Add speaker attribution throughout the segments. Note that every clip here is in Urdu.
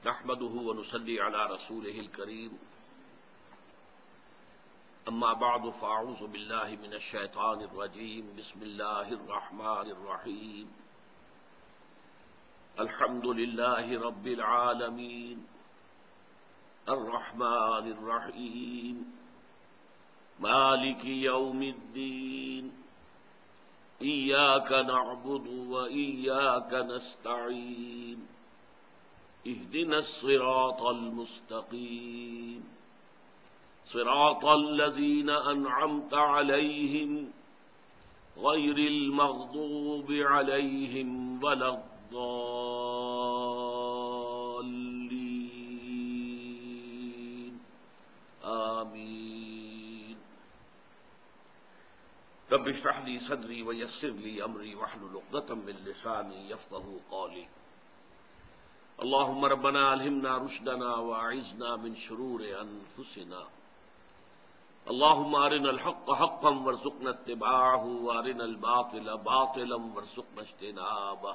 Speaker 1: نحمده ونصلي على رسوله الكريم اما بعد فاعوذ بالله من الشيطان الرجيم بسم الله الرحمن الرحيم الحمد لله رب العالمين الرحمن الرحيم مالك يوم الدين إياك نعبد وإياك نستعين اهدنا الصراط المستقيم صراط الذين أنعمت عليهم غير المغضوب عليهم ولا الضالين آمين رب اشرح لي صدري ويسر لي أمري واحلل عقدة من لساني يفقهوا قولي اللهم ربنا ألهمنا رشدنا وأعذنا من شرور أنفسنا اللهم أرنا الحق حقا وارزقنا اتباعه وأرنا الباطل باطلا وارزقنا اجتنابه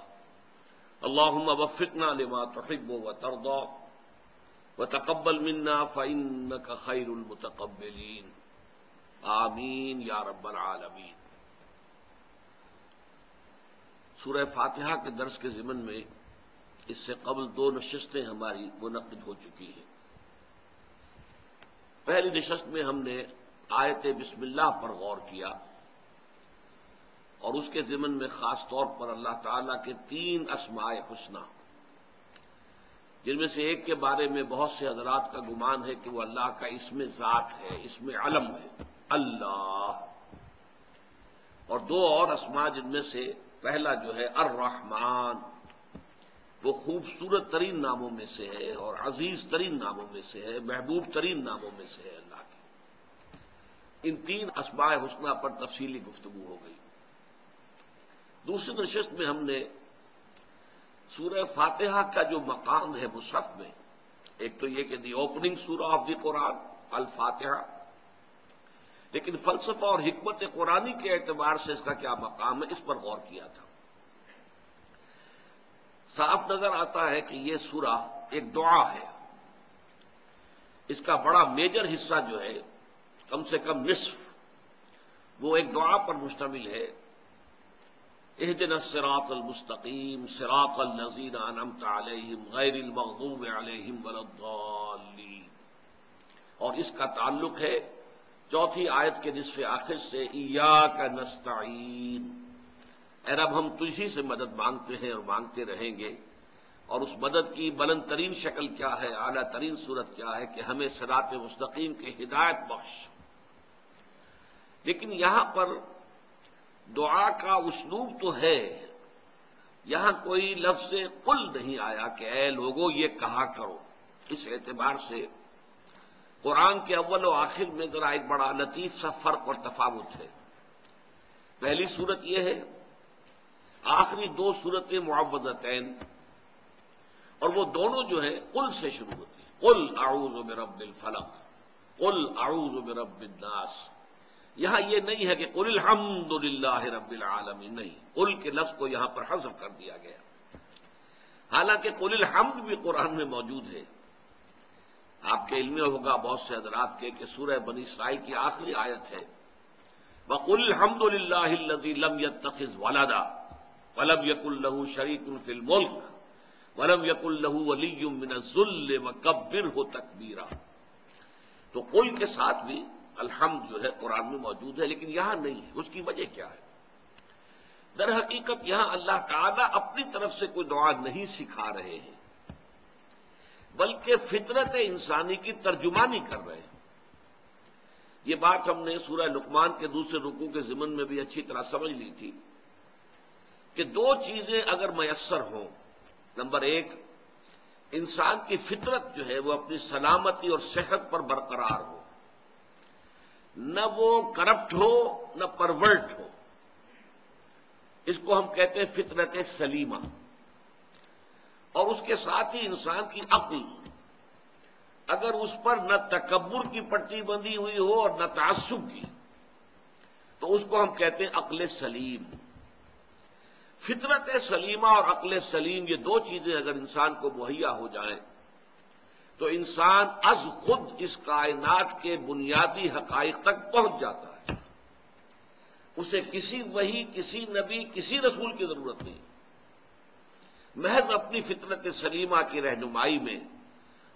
Speaker 1: اللهم وفقنا لما تحب وترضى وتقبل منا فإنك خير المتقبلين آمین یا رب العالمین۔ سورہ فاتحہ کے درس کے ضمن میں اس سے قبل 2 نشستیں ہماری منعقد ہو چکی ہیں۔ پہلی نشست میں ہم نے آیت بسم اللہ پر غور کیا اور اس کے ضمن میں خاص طور پر اللہ تعالیٰ کے 3 اسماء حسنی، جن میں سے ایک کے بارے میں بہت سے حضرات کا گمان ہے کہ وہ اللہ کا اسم ذات ہے، اسم علم ہے، اللہ، اور 2 اور اسماء جن میں سے پہلا جو ہے الرحمن، وہ خوبصورت ترین ناموں میں سے ہے اور عزیز ترین ناموں میں سے ہے، محبوب ترین ناموں میں سے ہے اللہ کے۔ ان 3 اسماء حسنی پر تفصیلی گفتگو ہو گئی۔ دوسری نشست میں ہم نے سورہ فاتحہ کا جو مقام ہے مصحف میں، ایک تو یہ کہ دی اوپننگ سورہ آف دی قرآن الفاتحہ، لیکن فلسفہ اور حکمت قرآنی کے اعتبار سے اس کا کیا مقام ہے، اس پر غور کیا تھا۔ صاف نظر آتا ہے کہ یہ سورہ ایک دعا ہے، اس کا بڑا میجر حصہ جو ہے، کم سے کم نصف، وہ ایک دعا پر مشتمل ہے۔ اہدنا الصراط المستقیم صراط الذین انعمت علیہم غیر المغضوب علیہم ولا الضالین، اور اس کا تعلق ہے 4تھی آیت کے نصف آخر سے ایاک نستعین، اے رب ہم تجھی سے مدد مانگتے ہیں اور مانگتے رہیں گے، اور اس مدد کی بلند ترین شکل کیا ہے، اعلیٰ ترین صورت کیا ہے کہ ہمیں صراط مستقیم کی ہدایت بخش۔ لیکن یہاں پر دعا کا اسلوب تو ہے، یہاں کوئی لفظ قل نہیں آیا کہ اے لوگو یہ کہا کرو۔ اس اعتبار سے قرآن کے اول و آخر میں ذرا ایک بڑا لطیف سا فرق اور تفاوت ہے۔ پہلی صورت یہ ہے، آخری 2 صورتیں معوذتین، اور وہ دونوں جو ہیں قل سے شروع ہوتی ہیں، قل اعوذ برب الفلق، قل اعوذ برب الناس۔ یہاں یہ نہیں ہے کہ قل الحمد للہ رب العالمین، نہیں، قل کے لفظ کو یہاں پر حذف کر دیا گیا، حالانکہ قل الحمد بھی قرآن میں موجود ہے۔ آپ کے علم میں ہوگا بہت سے حضرات کے کہ سورہ بنی اسرائیل کی آخری آیت ہے، وَقُلِ الْحَمْدُ لِلَّهِ الَّذِي لَمْ يَتَّخِذْ وَلَدًا وَلَمْ يَكُن لَّهُ شَرِيكٌ فِي الْمُلْكِ وَلَمْ يَكُن لَّهُ وَلِيٌّ مِّنَ الذُّلِّ وَكَبِّرْهُ تَكْبِيرًا۔ تو قل کے ساتھ بھی الحمد جو ہے قرآن میں موجود ہے، لیکن یہاں نہیں ہے۔ اس کی وجہ کیا ہے؟ در حقیقت یہاں اللہ تعالیٰ اپنی طرف سے کوئی دعا نہیں سکھا رہے ہیں، بلکہ فطرت انسانی کی ترجمانی کر رہے ہیں۔ یہ بات ہم نے سورہ لقمان کے دوسرے رکوع کے ضمن میں بھی اچھی طرح سمجھ لی تھی کہ 2 چیزیں اگر میسر ہوں، نمبر 1، انسان کی فطرت جو ہے وہ اپنی سلامتی اور صحت پر برقرار ہو، نہ وہ کرپٹ ہو نہ پرورٹ ہو، اس کو ہم کہتے ہیں فطرت سلیمہ، اور اس کے ساتھ ہی انسان کی عقل، اگر اس پر نہ تکبر کی پٹی بندھی ہوئی ہو اور نہ تعصب کی، تو اس کو ہم کہتے ہیں عقل سلیم۔ فطرت سلیمہ اور عقل سلیم، یہ 2 چیزیں اگر انسان کو مہیا ہو جائیں تو انسان از خود اس کائنات کے بنیادی حقائق تک پہنچ جاتا ہے. اسے کسی وحی، کسی نبی، کسی رسول کی ضرورت نہیں. محض اپنی فطرت سلیمہ کی رہنمائی میں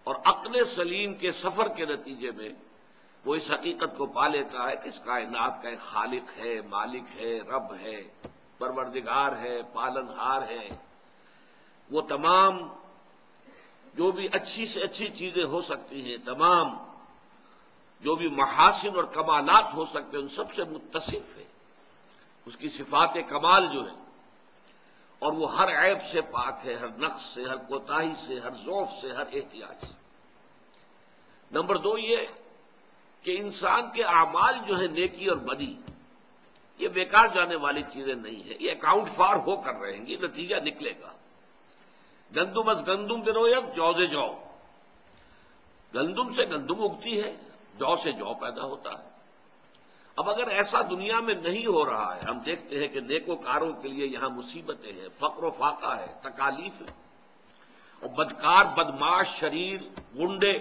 Speaker 1: اور عقل سلیم کے سفر کے نتیجے میں وہ اس حقیقت کو پا لیتا ہے کہ اس کائنات کا ایک خالق ہے، مالک ہے، رب ہے، پروردگار ہے، پالنہار ہے. وہ تمام جو بھی اچھی سے اچھی چیزیں ہو سکتی ہیں، تمام جو بھی محاسن اور کمالات ہو سکتے ہیں، ان سب سے متصف ہے. اس کی صفات کمال جو ہے، اور وہ ہر عیب سے پاک ہے، ہر نقص سے، ہر کوتاہی سے، ہر ضعف سے، ہر احتیاج سے. نمبر 2 یہ کہ انسان کے اعمال جو ہے نیکی اور بدی، یہ بیکار جانے والی چیزیں نہیں ہیں. یہ اکاؤنٹ فار ہو کر رہیں گی، نتیجہ نکلے گا. گندم از گندم برویت جو سے جو. گندم سے گندم اگتی ہے، جو سے جو پیدا ہوتا ہے. اب اگر ایسا دنیا میں نہیں ہو رہا ہے، ہم دیکھتے ہیں کہ نیکوکاروں کے لیے یہاں مصیبتیں ہیں، فقر و فاقہ ہے، تکالیف ہے، اور بدکار، بدماش، شریر، گنڈے،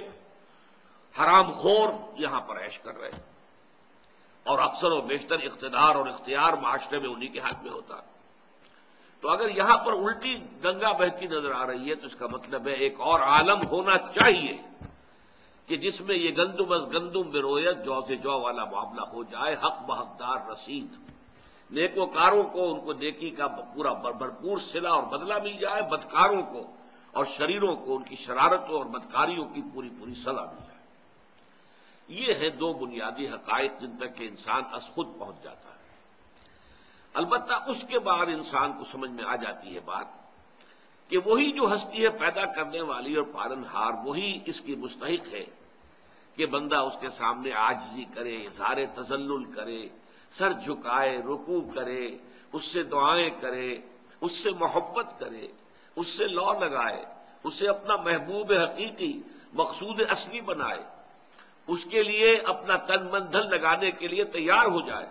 Speaker 1: حرام خور یہاں پر عیش کر رہے ہیں، اور اکثر و بیشتر اقتدار اور اختیار معاشرے میں انہی کے ہاتھ میں ہوتا ہے. تو اگر یہاں پر الٹی گنگا بہتی نظر آ رہی ہے تو اس کا مطلب ہے ایک اور عالم ہونا چاہیے کہ جس میں یہ گندم از گندم برویت جو سے جو والا معاملہ ہو جائے، حق بحقدار رسید. نیکوکاروں کو ان کو نیکی کا پورا بھرپور صلہ اور بدلہ مل جائے، بدکاروں کو اور شریروں کو ان کی شرارتوں اور بدکاریوں کی پوری پوری سزا مل جائے. یہ ہیں 2 بنیادی حقائق جن تک کہ انسان از خود پہنچ جاتا ہے. البتہ اس کے بعد انسان کو سمجھ میں آ جاتی ہے بات کہ وہی جو ہستی ہے پیدا کرنے والی اور پالنہار، وہی اس کی مستحق ہے کہ بندہ اس کے سامنے عاجزی کرے، اظہار تذلل کرے، سر جھکائے، رکوع کرے، اس سے دعائیں کرے، اس سے محبت کرے، اس سے لو لگائے، اسے اپنا محبوب حقیقی، مقصود اصلی بنائے، اس کے لیے اپنا تن من دھن لگانے کے لیے تیار ہو جائے.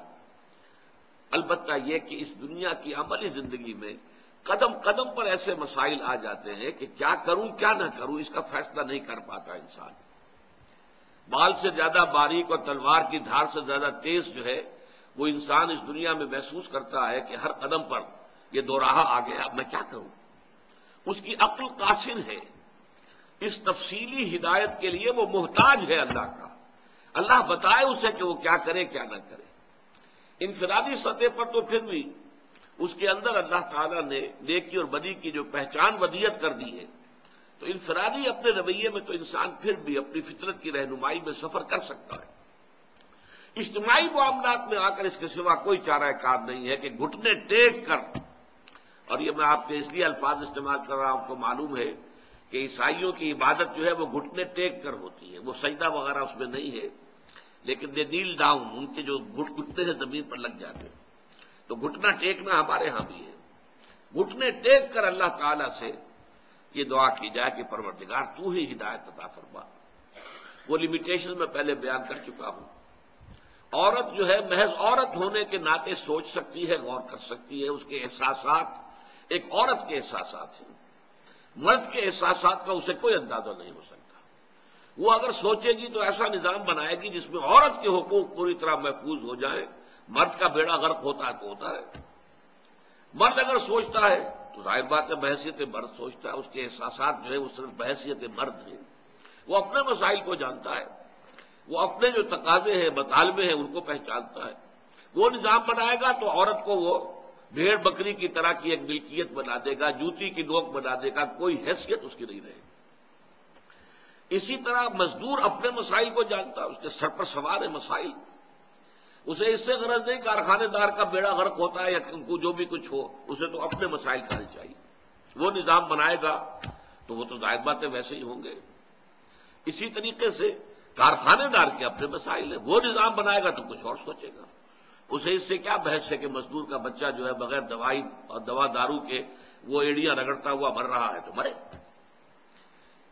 Speaker 1: البتہ یہ کہ اس دنیا کی عملی زندگی میں قدم قدم پر ایسے مسائل آ جاتے ہیں کہ کیا کروں کیا نہ کروں، اس کا فیصلہ نہیں کر پاتا انسان. بال سے زیادہ باریک اور تلوار کی دھار سے زیادہ تیز جو ہے وہ انسان اس دنیا میں محسوس کرتا ہے کہ ہر قدم پر یہ دو راہ آ گیا، اب میں کیا کروں. اس کی عقل قاصر ہے، اس تفصیلی ہدایت کے لیے وہ محتاج ہے اللہ کا. اللہ بتائے اسے کہ وہ کیا کرے کیا نہ کرے. انفرادی سطح پر تو پھر بھی اس کے اندر اللہ تعالیٰ نے نیکی اور بدی کی جو پہچان ودیت کر دی ہے، تو انفرادی اپنے رویے میں تو انسان پھر بھی اپنی فطرت کی رہنمائی میں سفر کر سکتا ہے. اجتماعی معاملات میں آ کر اس کے سوا کوئی چارہ کار نہیں ہے کہ گھٹنے ٹیک کر، اور یہ میں آپ کے اس لیے الفاظ استعمال کر رہا ہوں، آپ کو معلوم ہے کہ عیسائیوں کی عبادت جو ہے وہ گھٹنے ٹیک کر ہوتی ہے، وہ سجدہ وغیرہ اس میں نہیں ہے، لیکن دے نیل ڈاؤن، ان کے جو گھٹنے سے زمین پر لگ جاتے ہیں. تو گھٹنا ٹیکنا ہمارے ہاں بھی ہے. گھٹنے ٹیک کر اللہ تعالیٰ سے یہ دعا کی جائے کہ پروردگار تو ہی ہدایت عطا فرما. وہ لمیٹیشن میں پہلے بیان کر چکا ہوں. عورت جو ہے محض عورت ہونے کے ناطے سوچ سکتی ہے، غور کر سکتی ہے. اس کے احساسات ایک عورت کے احساسات ہیں، مرد کے احساسات کا اسے کوئی اندازہ نہیں ہو سکتا. وہ اگر سوچے گی تو ایسا نظام بنائے گی جس میں عورت کے حقوق پوری طرح محفوظ ہو جائیں. مرد کا بیڑا غرق ہوتا ہے تو ہوتا ہے. مرد اگر سوچتا ہے تو ظاہر بات ہے بحیثیت مرد سوچتا ہے، اس کے احساسات جو ہے وہ صرف بحیثیت مرد ہیں. وہ اپنے مسائل کو جانتا ہے، وہ اپنے جو تقاضے ہیں مطالبے ہیں ان کو پہچانتا ہے. وہ نظام بنائے گا تو عورت کو وہ بھیڑ بکری کی طرح کی ایک ملکیت بنا دے گا، جوتی کی نوک بنا دے گا، کوئی حیثیت اس کی نہیں رہے گی. اسی طرح مزدور اپنے مسائل کو جانتا ہے، اس کے سر پر سوار ہے مسائل. اسے اس سے غرض نہیں کارخانے دار کا بیڑا غرق ہوتا ہے یا جو بھی کچھ ہو، اسے تو اپنے مسائل کا حل چاہیے. وہ نظام بنائے گا تو وہ تو ظاہر باتیں ویسے ہی ہوں گے. اسی طریقے سے کارخانے دار کے اپنے مسائل ہیں، وہ نظام بنائے گا تو کچھ اور سوچے گا. اسے اس سے کیا بحث ہے کہ مزدور کا بچہ جو ہے بغیر دوائی اور دوا دارو کے وہ ایڑیاں رگڑتا ہوا مر رہا ہے تو مرے.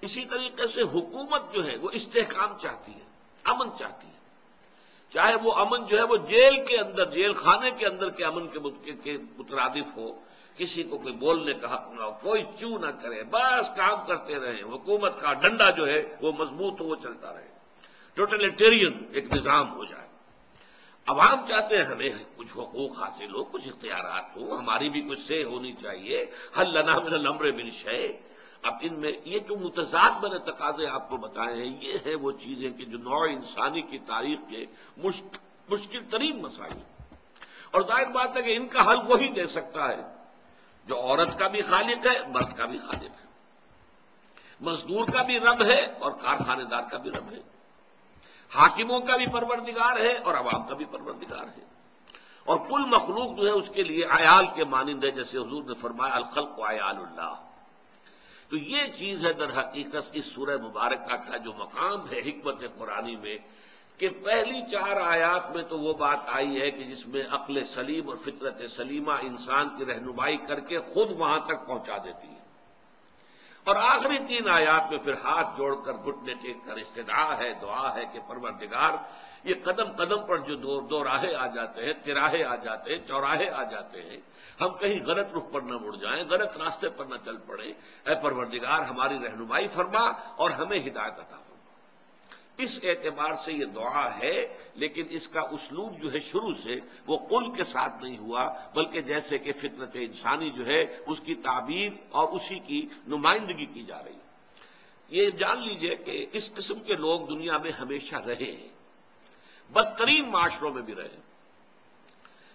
Speaker 1: اسی طریقے سے حکومت جو ہے وہ استحکام چاہتی ہے، امن چاہتی ہے. چاہے وہ امن جو ہے وہ جیل کے اندر، جیل خانے کے اندر کے امن کے مترادف ہو، کسی کو کوئی بولنے کا حق نہ ہو، کوئی چو نہ کرے، بس کام کرتے رہیں، حکومت کا ڈنڈا جو ہے وہ مضبوط ہو، وہ چلتا رہے، ٹوٹلیٹیرین ایک نظام ہو جائے۔ عوام چاہتے ہیں ہمیں کچھ حقوق حاصل ہو، کچھ اختیارات ہو، ہماری بھی کچھ سے ہونی چاہیے، حل لنا من الامر من شیء۔ اب ان میں یہ جو متضاد میں نے تقاضے آپ کو بتائے ہیں، یہ ہے وہ چیزیں کہ جو نوع انسانی کی تاریخ کے مشکل ترین مسائل، اور ظاہر بات ہے کہ ان کا حل وہی دے سکتا ہے جو عورت کا بھی خالق ہے، مرد کا بھی خالق ہے، مزدور کا بھی رب ہے اور کارخانے دار کا بھی رب ہے، حاکموں کا بھی پروردگار ہے اور عوام کا بھی پروردگار ہے، اور کل مخلوق جو ہے اس کے لیے عیال کے مانند ہے، جیسے حضور نے فرمایا الخلق عیال اللہ۔ تو یہ چیز ہے در حقیقت اس سورہ مبارکہ کا جو مقام ہے حکمت قرآنی میں، کہ پہلی 4 آیات میں تو وہ بات آئی ہے کہ جس میں عقل سلیم اور فطرت سلیمہ انسان کی رہنمائی کر کے خود وہاں تک پہنچا دیتی ہے، اور آخری 3 آیات میں پھر ہاتھ جوڑ کر گھٹنے ٹیک کر استدعا ہے، دعا ہے کہ پروردگار یہ قدم قدم پر جو دو راہیں آ جاتے ہیں، تراہے آ جاتے ہیں، چوراہے آ جاتے ہیں، ہم کہیں غلط رخ پر نہ مڑ جائیں، غلط راستے پر نہ چل پڑیں، اے پروردگار ہماری رہنمائی فرما اور ہمیں ہدایت عطا فرما۔ اس اعتبار سے یہ دعا ہے، لیکن اس کا اسلوب جو ہے شروع سے وہ قل کے ساتھ نہیں ہوا، بلکہ جیسے کہ فطرت انسانی جو ہے اس کی تعبیر اور اسی کی نمائندگی کی جا رہی ہے۔ یہ جان لیجئے کہ اس قسم کے لوگ دنیا میں ہمیشہ رہے ہیں، بدترین معاشروں میں بھی رہے،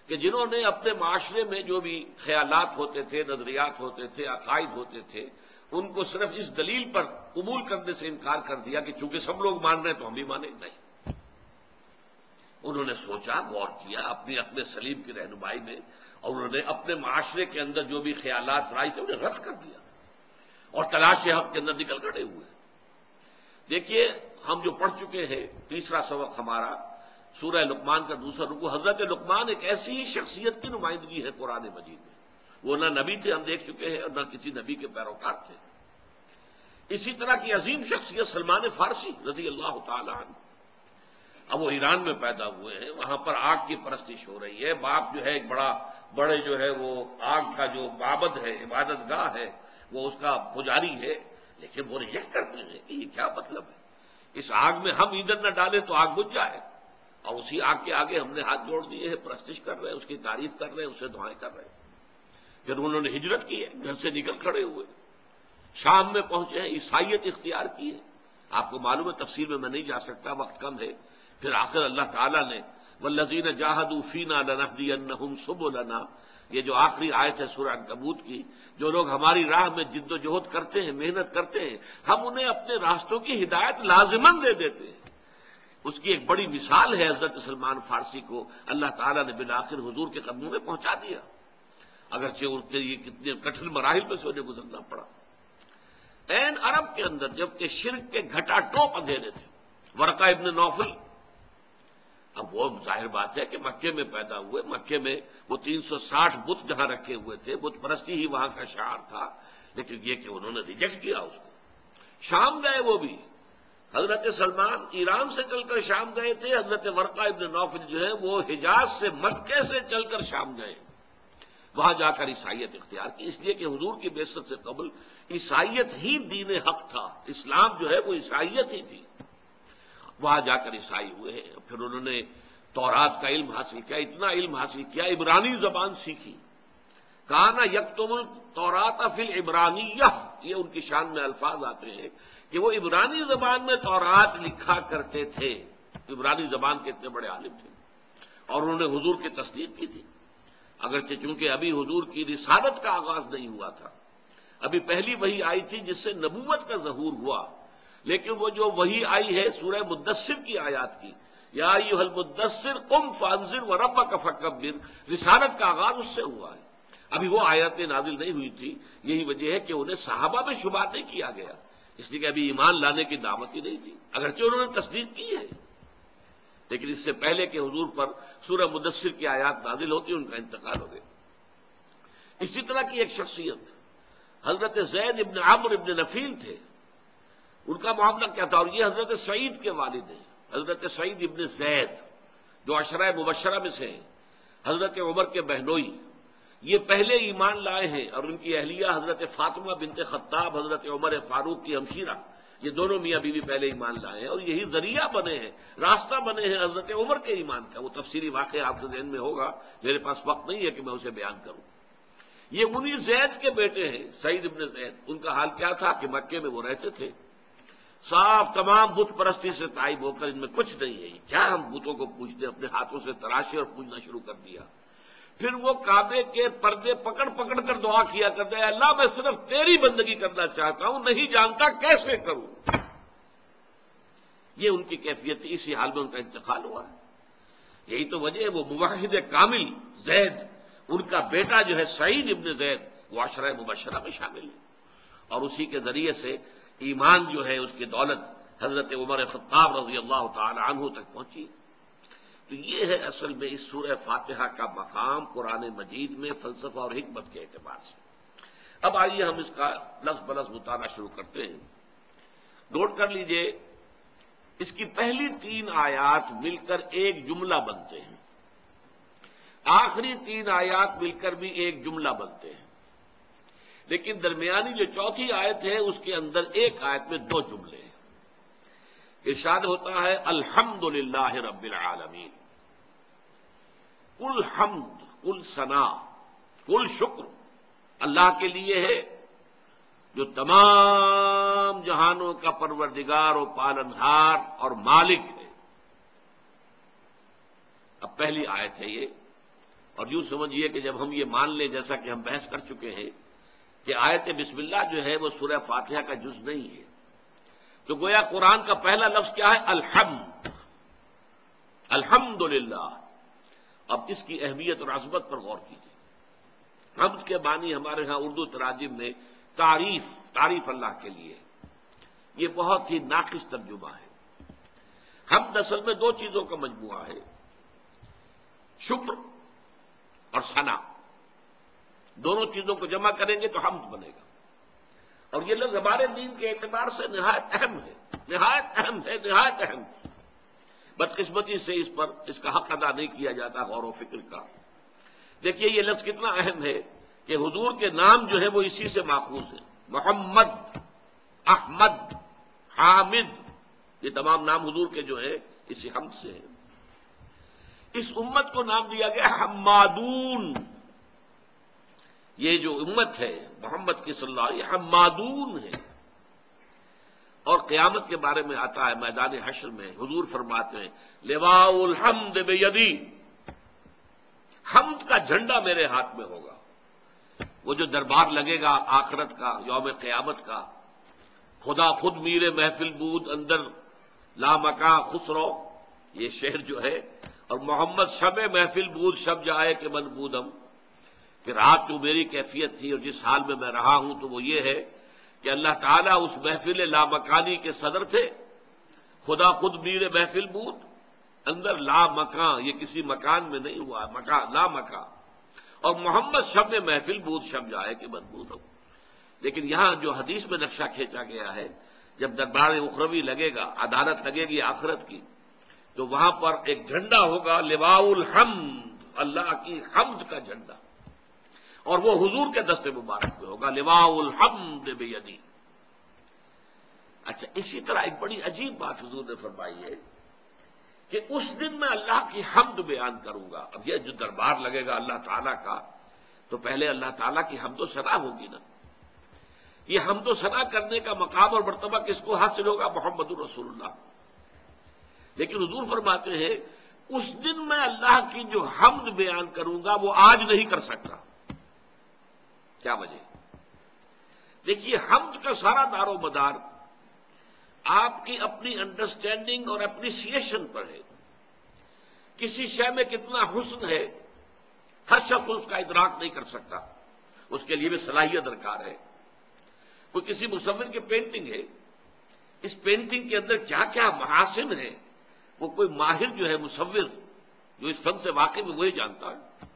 Speaker 1: کہ جنہوں نے اپنے معاشرے میں جو بھی خیالات ہوتے تھے، نظریات ہوتے تھے، عقائد ہوتے تھے، ان کو صرف اس دلیل پر قبول کرنے سے انکار کر دیا کہ چونکہ سب لوگ مان رہے ہیں تو ہم بھی مانیں نہیں۔ انہوں نے سوچا، غور کیا اپنی عقل سلیم کی رہنمائی میں، اور انہوں نے اپنے معاشرے کے اندر جو بھی خیالات رائج تھے انہیں رد کر دیا اور تلاش حق کے اندر نکل کھڑے ہوئے۔ دیکھیے ہم جو پڑھ چکے ہیں، تیسرا سبق ہمارا سورہ لقمان کا دوسرا رکوع، حضرت لقمان ایک ایسی ہی شخصیت کی نمائندگی ہے قرآن مجید میں، وہ نہ نبی تھے ہم دیکھ چکے ہیں اور نہ کسی نبی کے پیروکار تھے۔ اسی طرح کی عظیم شخصیت سلمان فارسی رضی اللہ تعالی عنہ، اب وہ ایران میں پیدا ہوئے ہیں، وہاں پر آگ کی پرستش ہو رہی ہے، باپ جو ہے ایک بڑے جو ہے وہ آگ کا جو معبد ہے، عبادت گاہ ہے، وہ اس کا پجاری ہے، لیکن وہ ریجیکٹ کرتے ہیں کہ یہ کیا مطلب ہے، اس آگ میں ہم ایندھن نہ ڈالیں تو آگ بجھ جائے، اور اسی آگ کے آگے ہم نے ہاتھ جوڑ دیے ہیں، پرستش کر رہے ہیں، اس کی تعریف کر رہے ہیں، اسے دعائیں کر رہے ہیں۔ پھر انہوں نے ہجرت کی ہے، گھر سے نکل کھڑے ہوئے، شام میں پہنچے ہیں، عیسائیت اختیار کی ہے۔ آپ کو معلوم ہے، تفصیل میں میں نہیں جا سکتا، وقت کم ہے۔ پھر آخر اللہ تعالیٰ نے والذین جاہدوا فینا لنہدینہم سبلنا، یہ جو آخری آیت ہے سورہ عنکبوت کی، جو لوگ ہماری راہ میں جد و جہد کرتے ہیں، محنت کرتے ہیں، ہم انہیں اپنے راستوں کی ہدایت لازماً دے دیتے ہیں۔ اس کی ایک بڑی مثال ہے حضرت سلمان فارسی کو اللہ تعالیٰ نے بالآخر حضور کے قدموں میں پہنچا دیا، اگرچہ ان کے لیے کتنے کٹھن مراحل میں سے انہیں گزرنا پڑا۔ عین عرب کے اندر جبکہ شرک کے گھٹا ٹوپ اندھیرے تھے، ورقہ ابن نوفل، اب وہ ظاہر بات ہے کہ مکے میں پیدا ہوئے، مکے میں وہ 360 بت جہاں رکھے ہوئے تھے، بت پرستی ہی وہاں کا شعار تھا، لیکن یہ کہ انہوں نے ریجیکٹ کیا اس کو۔ شام گئے وہ بھی، حضرت سلمان ایران سے چل کر شام گئے تھے، حضرت ورقہ ابن نوفل جو ہے وہ حجاز سے مکے سے چل کر شام گئے، وہاں جا کر عیسائیت اختیار کی، اس لیے کہ حضور کی بعثت سے قبل عیسائیت ہی دین حق تھا، اسلام جو ہے وہ عیسائیت ہی تھی۔ وہاں جا کر عیسائی ہوئے ہیں، پھر انہوں نے تورات کا علم حاصل کیا، اتنا علم حاصل کیا، عبرانی زبان سیکھی، کانا یکتب التوراۃ فی العبرانیہ، یہ ان کی شان میں الفاظ آتے ہیں کہ وہ عبرانی زبان میں تورات لکھا کرتے تھے، عبرانی زبان کے اتنے بڑے عالم تھے، اور انہوں نے حضور کی تصدیق کی تھی، اگرچہ چونکہ ابھی حضور کی رسالت کا آغاز نہیں ہوا تھا، ابھی پہلی وحی آئی تھی جس سے نبوت کا ظہور ہوا، لیکن وہ جو وحی آئی ہے سورہ مدثر کی آیات کی، یا ایھا المدثر قم فانذر وربک فکبر، رسالت کا آغاز اس سے ہوا ہے، ابھی وہ آیاتیں نازل نہیں ہوئی تھی، یہی وجہ ہے کہ انہیں صحابہ میں شمار نہیں کیا گیا، اس لیے کہ ابھی ایمان لانے کی دعوت ہی نہیں تھی، اگرچہ انہوں نے تصدیق کی ہے، لیکن اس سے پہلے کہ حضور پر سورہ مدثر کی آیات نازل ہوتی ان کا انتقال ہو گیا۔ اسی طرح کی ایک شخصیت حضرت زید ابن عمرو ابن نفیل تھے، ان کا معاملہ کیا تھا، اور یہ حضرت سعید کے والد ہیں، حضرت سعید ابن زید جو عشرہ مبشرہ میں سے ہیں، حضرت عمر کے بہنوئی، یہ پہلے ایمان لائے ہیں، اور ان کی اہلیہ حضرت فاطمہ بنت خطاب حضرت عمر فاروق کی ہمشیرہ، یہ دونوں میاں بیوی پہلے ایمان لائے ہیں، اور یہی ذریعہ بنے ہیں، راستہ بنے ہیں حضرت عمر کے ایمان کا۔ وہ تفصیلی واقعہ آپ کے ذہن میں ہوگا، میرے پاس وقت نہیں ہے کہ میں اسے بیان کروں۔ یہ انہی زید کے بیٹے ہیں، سعید ابن زید۔ ان کا حال کیا تھا کہ مکے میں وہ رہتے تھے، صاف تمام بت پرستی سے تائب ہو کر ان میں کچھ نہیں ہے، کیا ہم بتوں کو پوجتے، اپنے ہاتھوں سے تراشے اور پوجنا شروع کر دیا۔ پھر وہ کعبے کے پردے پکڑ پکڑ کر دعا کیا کرتے ہیں، اللہ میں صرف تیری بندگی کرنا چاہتا ہوں، نہیں جانتا کیسے کروں۔ یہ ان کی کیفیت تھی، اسی حال میں ان کا انتقال ہوا ہے۔ یہی تو وجہ ہے وہ موحد کامل زید، ان کا بیٹا جو ہے سعید ابن زید، وہ عشرہ مبشرہ میں شامل ہے، اور اسی کے ذریعے سے ایمان جو ہے اس کی دولت حضرت عمر خطاب رضی اللہ تعالی عنہ تک پہنچی۔ تو یہ ہے اصل میں اس سورہ فاتحہ کا مقام قرآن مجید میں فلسفہ اور حکمت کے اعتبار سے۔ اب آئیے ہم اس کا لفظ بلفظ مطالعہ شروع کرتے ہیں۔ نوٹ کر لیجئے، اس کی پہلی 3 آیات مل کر ایک جملہ بنتے ہیں، آخری 3 آیات مل کر بھی ایک جملہ بنتے ہیں، لیکن درمیانی جو چوتھی آیت ہے اس کے اندر ایک آیت میں 2 جملے ہیں۔ ارشاد ہوتا ہے الحمدللہ رب العالمین، کل حمد، کل ثنا، کل شکر اللہ کے لیے ہے جو تمام جہانوں کا پروردگار و پالنہار اور مالک ہے۔ اب پہلی آیت ہے یہ، اور یوں سمجھیے کہ جب ہم یہ مان لیں، جیسا کہ ہم بحث کر چکے ہیں کہ آیت بسم اللہ جو ہے وہ سورہ فاتحہ کا جز نہیں ہے، تو گویا قرآن کا پہلا لفظ کیا ہے؟ الحمد، الحمدللہ۔ اب اس کی اہمیت اور عظمت پر غور کیجیے۔ حمد کے معنی ہمارے ہاں اردو تراجم میں تعریف اللہ کے لیے، یہ بہت ہی ناقص ترجمہ ہے۔ حمد اصل میں 2 چیزوں کا مجموعہ ہے، شکر اور ثنا، دونوں چیزوں کو جمع کریں گے تو حمد بنے گا، اور یہ لفظ ہمارے دین کے اعتبار سے نہایت اہم ہے، نہایت اہم ہے، نہایت اہم۔ بدقسمتی سے اس کا حق ادا نہیں کیا جاتا غور و فکر کا۔ دیکھیے یہ لفظ کتنا اہم ہے کہ حضور کے نام جو ہے وہ اسی سے ماخوذ ہے، محمد، احمد، حامد، یہ تمام نام حضور کے جو ہے اسی حمد سے ہیں۔ اس امت کو نام دیا گیا حمادون، یہ جو امت ہے محمد کی صلی اللہ علیہ وسلم، یہ حمادون ہے۔ اور قیامت کے بارے میں آتا ہے میدان حشر میں، حضور فرماتے ہیں لواء الحمد بیدی، حمد کا جھنڈا میرے ہاتھ میں ہوگا۔ وہ جو دربار لگے گا آخرت کا، یوم قیامت کا، خدا خود میر محفل بود اندر لامکاں خسرو، یہ شعر جو ہے، اور محمد شب محفل بود شب جائے کہ من بودم، کہ رات جو میری کیفیت تھی اور جس حال میں میں رہا ہوں تو وہ یہ ہے کہ اللہ تعالیٰ اس محفل لامکانی کے صدر تھے، خدا خود میر محفل بود اندر لامکاں، یہ کسی مکان میں نہیں ہوا، مکان لامکاں، اور محمد شب محفل بود شب جائے کہ من بودم۔ لیکن یہاں جو حدیث میں نقشہ کھینچا گیا ہے، جب دربار اخروی لگے گا، عدالت لگے گی آخرت کی، تو وہاں پر ایک جھنڈا ہوگا لواء الحمد، اللہ کی حمد کا جھنڈا، اور وہ حضور کے دست مبارک میں ہوگا، لواء الحمد بیدی۔ اچھا، اسی طرح ایک بڑی عجیب بات حضور نے فرمائی ہے کہ اس دن میں اللہ کی حمد بیان کروں گا۔ اب یہ جو دربار لگے گا اللہ تعالیٰ کا، تو پہلے اللہ تعالیٰ کی حمد و ثنا ہوگی نا۔ یہ حمد و ثنا کرنے کا مقام اور مرتبہ کس کو حاصل ہوگا؟ محمد الرسول اللہ۔ لیکن حضور فرماتے ہیں اس دن میں اللہ کی جو حمد بیان کروں گا وہ آج نہیں کر سکتا۔ کیا وجہ؟ دیکھیے حمد کا سارا دار و مدار آپ کی اپنی انڈرسٹینڈنگ اور اپریسیشن پر ہے۔ کسی شے میں کتنا حسن ہے ہر شخص اس کا ادراک نہیں کر سکتا، اس کے لیے بھی صلاحیت درکار ہے۔ کوئی کسی مصور کی پینٹنگ ہے، اس پینٹنگ کے اندر کیا کیا محاسن ہیں وہ کوئی ماہر جو ہے مصور جو اس فن سے واقف ہے وہی جانتا ہے،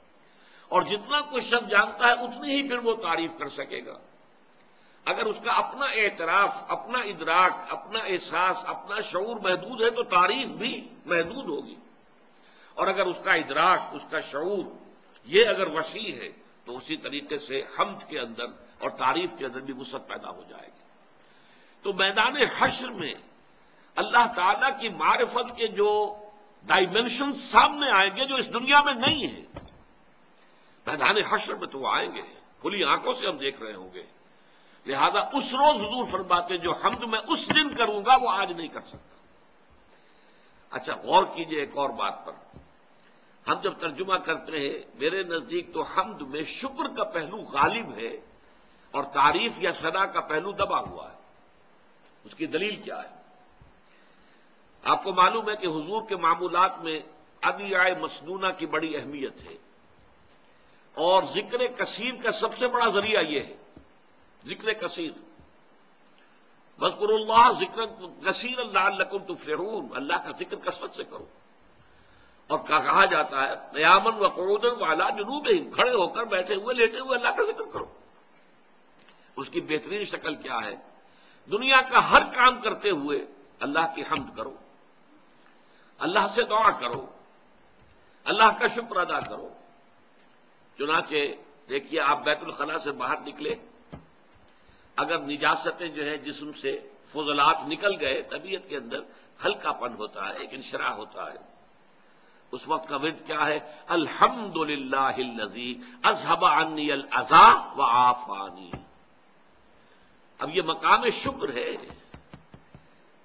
Speaker 1: اور جتنا کوئی شخص جانتا ہے اتنی ہی پھر وہ تعریف کر سکے گا۔ اگر اس کا اپنا اعتراف، اپنا ادراک، اپنا احساس، اپنا شعور محدود ہے تو تعریف بھی محدود ہوگی، اور اگر اس کا ادراک، اس کا شعور یہ اگر وسیع ہے تو اسی طریقے سے حمد کے اندر اور تعریف کے اندر بھی وسعت پیدا ہو جائے گی۔ تو میدان حشر میں اللہ تعالیٰ کی معرفت کے جو ڈائمینشن سامنے آئیں گے جو اس دنیا میں نہیں ہیں، میدان حشر میں تو وہ آئیں گے، کھلی آنکھوں سے ہم دیکھ رہے ہوں گے۔ لہذا اس روز حضور فرماتے جو حمد میں اس دن کروں گا وہ آج نہیں کر سکتا۔ اچھا غور کیجئے ایک اور بات پر، ہم جب ترجمہ کرتے ہیں میرے نزدیک تو حمد میں شکر کا پہلو غالب ہے اور تعریف یا ثنا کا پہلو دبا ہوا ہے۔ اس کی دلیل کیا ہے؟ آپ کو معلوم ہے کہ حضور کے معمولات میں ادعیاء مسنونہ کی بڑی اہمیت ہے، اور ذکر کثیر کا سب سے بڑا ذریعہ یہ ہے، ذکر کثیر۔ وَاذْكُرُوا اللَّهَ ذِكْرًا كَثِيرًا لَعَلَّكُمْ تُفْلِحُونَ، اللہ کا ذکر کثرت سے کرو۔ اور کہا جاتا ہے قیاماً وقعوداً وعلیٰ جنوبہم، کھڑے ہو کر بیٹھے ہوئے لیٹے ہوئے اللہ کا ذکر کرو۔ اس کی بہترین شکل کیا ہے؟ دنیا کا ہر کام کرتے ہوئے اللہ کی حمد کرو، اللہ سے دعا کرو، اللہ کا شکر ادا کرو۔ چنانچہ دیکھیے آپ بیت الخلاء سے باہر نکلے، اگر نجاستیں جو ہے جسم سے فضلات نکل گئے، طبیعت کے اندر ہلکا پن ہوتا ہے، ایک انشراح ہوتا ہے۔ اس وقت کا ورد کیا ہے؟ الحمدللہ الذی اذھب عنی الاذی وعافانی۔ اب یہ مقام شکر ہے۔